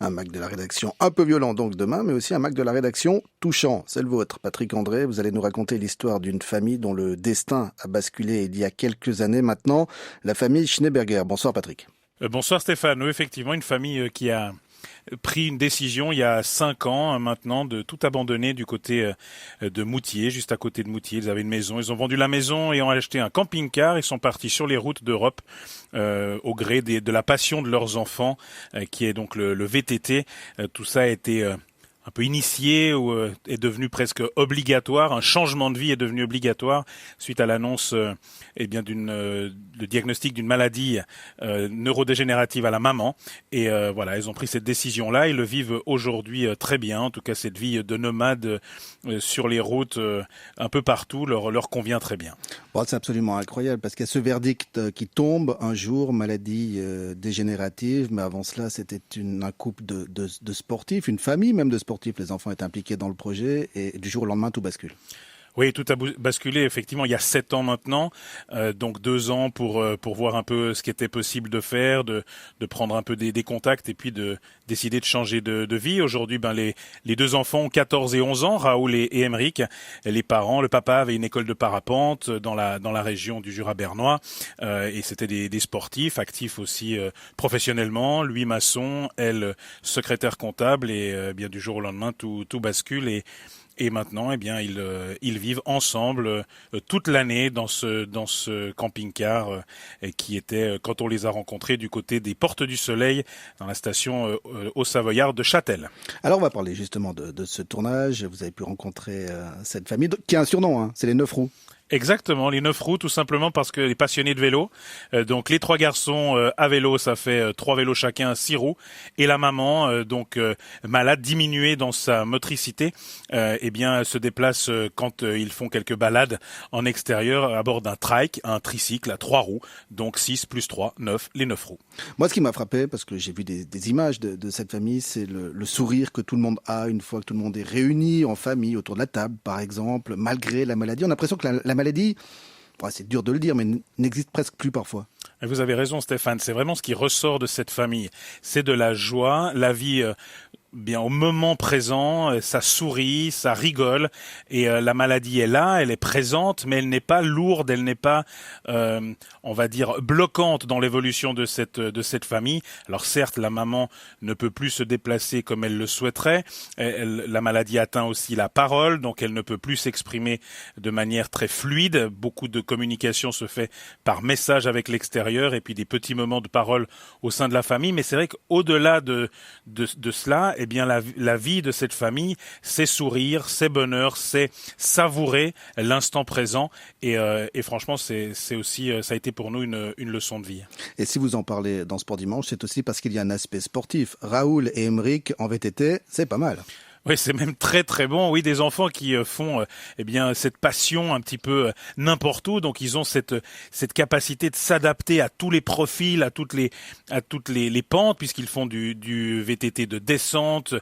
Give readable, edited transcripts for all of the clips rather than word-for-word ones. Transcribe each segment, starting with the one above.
Un Mac de la rédaction un peu violent donc demain, mais aussi un Mac de la rédaction touchant. C'est le vôtre, Patrick André. Vous allez nous raconter l'histoire d'une famille dont le destin a basculé il y a quelques années maintenant, la famille Schneeberger. Bonsoir Patrick. Bonsoir Stéphane. Oui, effectivement, une famille qui a pris une décision il y a 5 ans maintenant de tout abandonner du côté de Moutier, juste à côté de Moutier. Ils avaient une maison, ils ont vendu la maison et ont acheté un camping-car. Ils sont partis sur les routes d'Europe au gré de la passion de leurs enfants, qui est donc le VTT. Tout ça a été un peu initié ou est devenu presque obligatoire. Un changement de vie est devenu obligatoire suite à l'annonce le diagnostic d'une maladie neurodégénérative à la maman. Et voilà, ils ont pris cette décision-là. Ils le vivent aujourd'hui très bien. En tout cas, cette vie de nomade sur les routes un peu partout leur convient très bien. Bon, c'est absolument incroyable parce qu'il y a ce verdict qui tombe un jour, maladie dégénérative, mais avant cela, c'était un couple de sportifs, une famille même de sportifs. Les enfants étaient impliqués dans le projet et du jour au lendemain, tout bascule. Oui, tout a basculé effectivement il y a 7 ans maintenant, donc 2 ans pour voir un peu ce qui était possible de faire, de prendre un peu des contacts et puis de décider de changer de vie. Aujourd'hui, les deux enfants ont 14 et 11 ans, Raoul et Émeric. Les parents, le papa avait une école de parapente dans la région du Jura bernois et c'était des sportifs, actifs aussi professionnellement. Lui maçon, elle secrétaire comptable et bien du jour au lendemain tout bascule et maintenant, eh bien, ils vivent ensemble toute l'année dans ce camping-car qui était, quand on les a rencontrés, du côté des Portes du Soleil, dans la station Haut-Savoyard de Châtel. Alors, on va parler justement de ce tournage. Vous avez pu rencontrer cette famille qui a un surnom, hein, c'est les 9 roues. Exactement, les 9 roues, tout simplement parce que les passionnés de vélo. Donc les 3 garçons à vélo, ça fait 3 vélos chacun, 6 roues. Et la maman, malade, diminuée dans sa motricité, eh bien se déplace quand ils font quelques balades en extérieur à bord d'un trike, un tricycle à 3 roues. Donc 6 plus 3, 9, les 9 roues. Moi, ce qui m'a frappé, parce que j'ai vu des images de cette famille, c'est le sourire que tout le monde a une fois que tout le monde est réuni en famille autour de la table, par exemple, malgré la maladie. On a l'impression que la maladie, c'est dur de le dire, mais n'existe presque plus parfois. Vous avez raison Stéphane, c'est vraiment ce qui ressort de cette famille. C'est de la joie, la vie bien au moment présent, ça sourit, ça rigole et la maladie est là, elle est présente, mais elle n'est pas lourde, elle n'est pas, on va dire, bloquante dans l'évolution de cette famille. Alors certes, la maman ne peut plus se déplacer comme elle le souhaiterait. La maladie atteint aussi la parole, donc elle ne peut plus s'exprimer de manière très fluide. Beaucoup de communication se fait par message avec l'extérieur et puis des petits moments de parole au sein de la famille. Mais c'est vrai qu'au-delà de cela, eh bien la vie de cette famille, c'est sourire, c'est bonheur, c'est savourer l'instant présent et franchement c'est aussi ça a été pour nous une leçon de vie. Et si vous en parlez dans Sport Dimanche, c'est aussi parce qu'il y a un aspect sportif. Raoul et Émeric en VTT, c'est pas mal. Oui, c'est même très très bon. Oui, des enfants qui font eh bien cette passion un petit peu n'importe où. Donc ils ont cette capacité de s'adapter à tous les profils, à toutes les pentes, puisqu'ils font du VTT de descente,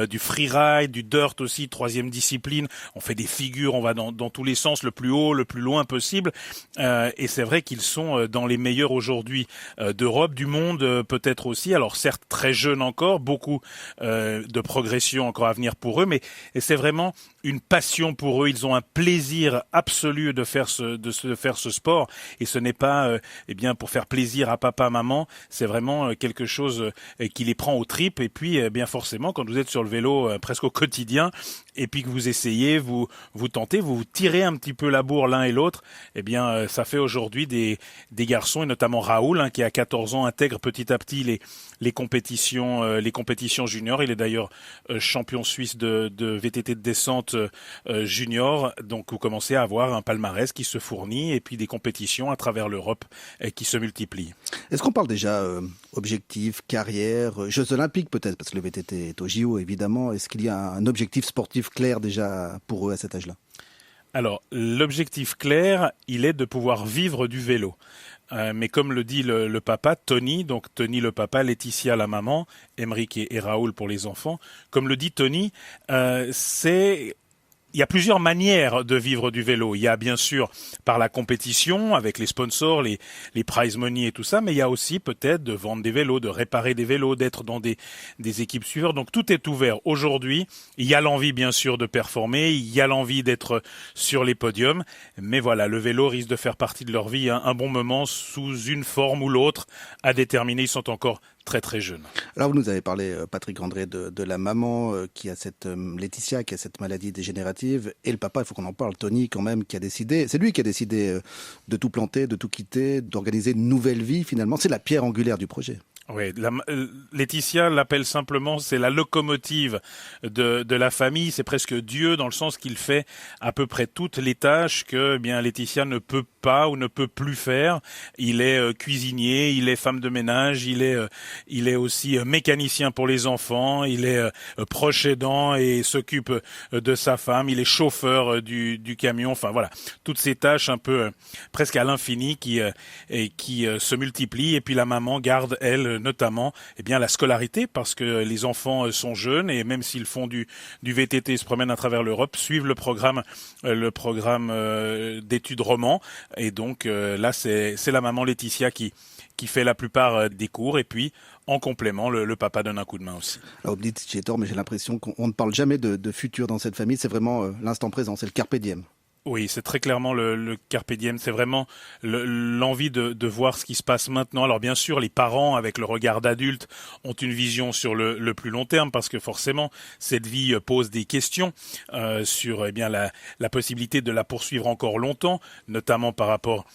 du freeride, du dirt aussi, troisième discipline. On fait des figures, on va dans tous les sens, le plus haut, le plus loin possible. Et c'est vrai qu'ils sont dans les meilleurs aujourd'hui d'Europe, du monde peut-être aussi. Alors certes très jeunes encore, beaucoup de progression encore à venir pour eux, mais c'est vraiment une passion pour eux. Ils ont un plaisir absolu de faire ce sport, et ce n'est pas eh bien pour faire plaisir à papa, maman. C'est vraiment quelque chose qui les prend aux tripes. Et puis, bien forcément, quand vous êtes sur le vélo presque au quotidien, et puis que vous essayez, vous tentez, vous tirez un petit peu la bourre l'un et l'autre, eh bien, ça fait aujourd'hui des garçons, et notamment Raoul, qui a 14 ans, intègre petit à petit les compétitions juniors. Il est d'ailleurs champion suisse de VTT de descente junior. Donc, vous commencez à avoir un palmarès qui se fournit et puis des compétitions à travers l'Europe qui se multiplient. Est-ce qu'on parle déjà objectif, carrière, Jeux Olympiques peut-être, parce que le VTT est au JO évidemment. Est-ce qu'il y a un objectif sportif clair déjà pour eux à cet âge-là ? Alors, l'objectif clair, il est de pouvoir vivre du vélo. Mais comme le dit le papa, Tony, donc Tony le papa, Laetitia la maman, Émeric et Raoul pour les enfants, comme le dit Tony, c'est il y a plusieurs manières de vivre du vélo. Il y a bien sûr par la compétition, avec les sponsors, les prize money et tout ça, mais il y a aussi peut-être de vendre des vélos, de réparer des vélos, d'être dans des équipes suivantes. Donc tout est ouvert. Aujourd'hui, il y a l'envie bien sûr de performer, il y a l'envie d'être sur les podiums, mais voilà, le vélo risque de faire partie de leur vie un bon moment sous une forme ou l'autre à déterminer. Ils sont encore très très jeune. Alors vous nous avez parlé, Patrick André, de la maman qui a Laetitia, qui a cette maladie dégénérative, et le papa, il faut qu'on en parle, Tony quand même, qui a décidé, c'est lui qui a décidé de tout planter, de tout quitter, d'organiser une nouvelle vie finalement. C'est la pierre angulaire du projet. Oui, Laetitia l'appelle simplement, c'est la locomotive de la famille, c'est presque Dieu dans le sens qu'il fait à peu près toutes les tâches que Laetitia ne peut pas ou ne peut plus faire. Il est cuisinier, il est femme de ménage, il est aussi mécanicien pour les enfants, il est proche aidant et s'occupe de sa femme, il est chauffeur du camion, enfin voilà, toutes ces tâches un peu presque à l'infini qui se multiplient, et puis la maman garde, elle, notamment la scolarité, parce que les enfants sont jeunes et même s'ils font du VTT, se promènent à travers l'Europe, suivent le programme d'études roman, et donc là c'est la maman Laetitia qui fait la plupart des cours, et puis en complément le papa donne un coup de main aussi. Alors vous me dites si j'ai tort, mais j'ai l'impression qu'on ne parle jamais de futur dans cette famille, c'est vraiment l'instant présent, c'est le carpe diem. Oui, c'est très clairement le carpe diem, c'est vraiment l'envie de voir ce qui se passe maintenant. Alors bien sûr, les parents, avec le regard d'adulte, ont une vision sur le plus long terme, parce que forcément, cette vie pose des questions sur la possibilité de la poursuivre encore longtemps, notamment par rapport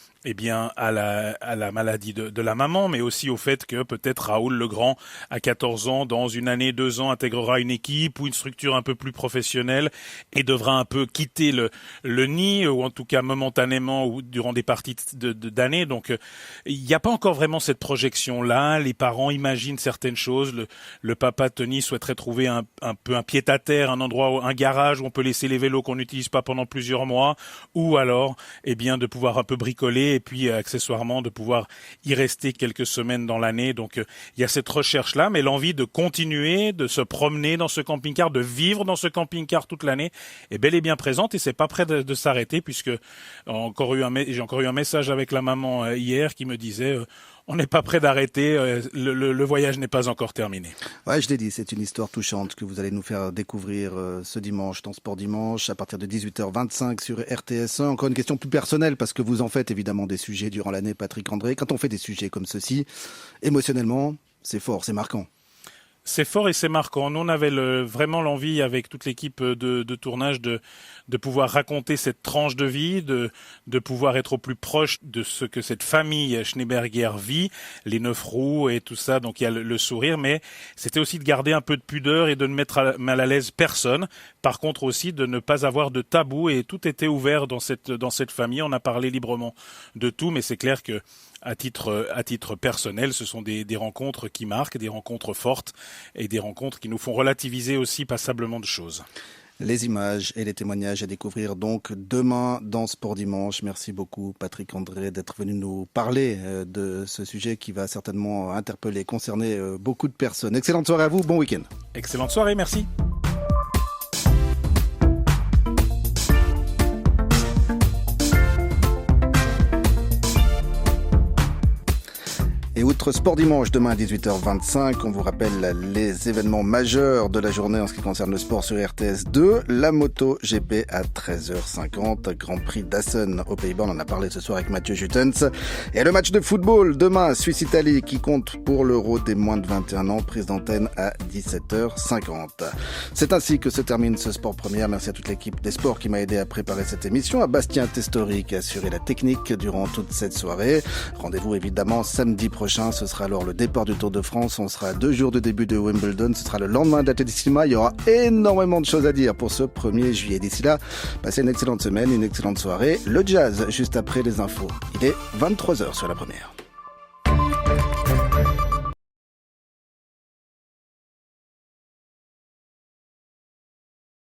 à la maladie de la maman, mais aussi au fait que peut-être Raoul le Grand, à 14 ans, dans une année, 2 ans, intégrera une équipe ou une structure un peu plus professionnelle et devra un peu quitter le nid, ou en tout cas momentanément ou durant des parties d'années. Donc il n'y a pas encore vraiment cette projection-là. Les parents imaginent certaines choses. Le papa Tony souhaiterait trouver un peu un pied-à-terre, un endroit, un garage où on peut laisser les vélos qu'on n'utilise pas pendant plusieurs mois, ou alors de pouvoir un peu bricoler, et puis accessoirement de pouvoir y rester quelques semaines dans l'année. Donc il y a cette recherche-là, mais l'envie de continuer, de se promener dans ce camping-car, de vivre dans ce camping-car toute l'année est bel et bien présente, et c'est pas prêt de s'arrêter, puisque j'ai encore eu un message avec la maman hier qui me disait on n'est pas prêt d'arrêter, le voyage n'est pas encore terminé. Ouais, je l'ai dit, c'est une histoire touchante que vous allez nous faire découvrir ce dimanche dans Sport Dimanche à partir de 18h25 sur RTS1. Encore une question plus personnelle, parce que vous en faites évidemment des sujets durant l'année, Patrick André. Quand on fait des sujets comme ceci, émotionnellement, c'est fort, c'est marquant. C'est fort et c'est marquant. Nous, on avait vraiment l'envie, avec toute l'équipe de tournage, de pouvoir raconter cette tranche de vie, de pouvoir être au plus proche de ce que cette famille Schneeberger vit, les 9 roues et tout ça. Donc il y a le sourire, mais c'était aussi de garder un peu de pudeur et de ne mettre mal à l'aise personne. Par contre aussi de ne pas avoir de tabou, et tout était ouvert dans cette famille. On a parlé librement de tout, mais c'est clair que à titre personnel, ce sont des rencontres qui marquent, des rencontres fortes, et des rencontres qui nous font relativiser aussi passablement de choses. Les images et les témoignages à découvrir donc demain dans Sport Dimanche. Merci beaucoup, Patrick André, d'être venu nous parler de ce sujet qui va certainement interpeller, concerner beaucoup de personnes. Excellente soirée à vous, bon week-end. Excellente soirée, merci. Et outre Sport Dimanche, demain à 18h25, on vous rappelle les événements majeurs de la journée en ce qui concerne le sport sur RTS2. La moto GP à 13h50, Grand Prix d'Assen aux Pays-Bas, on en a parlé ce soir avec Mathieu Jutens. Et le match de football demain, Suisse-Italie, qui compte pour l'Euro des moins de 21 ans, prise d'antenne à 17h50. C'est ainsi que se termine ce Sport Première. Merci à toute l'équipe des sports qui m'a aidé à préparer cette émission, à Bastien Testori qui a assuré la technique durant toute cette soirée. Rendez-vous évidemment samedi prochain. Ce sera alors le départ du Tour de France. On sera à 2 jours de début de Wimbledon. Ce sera le lendemain d'Atlético. Il y aura énormément de choses à dire pour ce 1er juillet. D'ici là, passez une excellente semaine, une excellente soirée. Le jazz, juste après les infos. Il est 23h sur la première.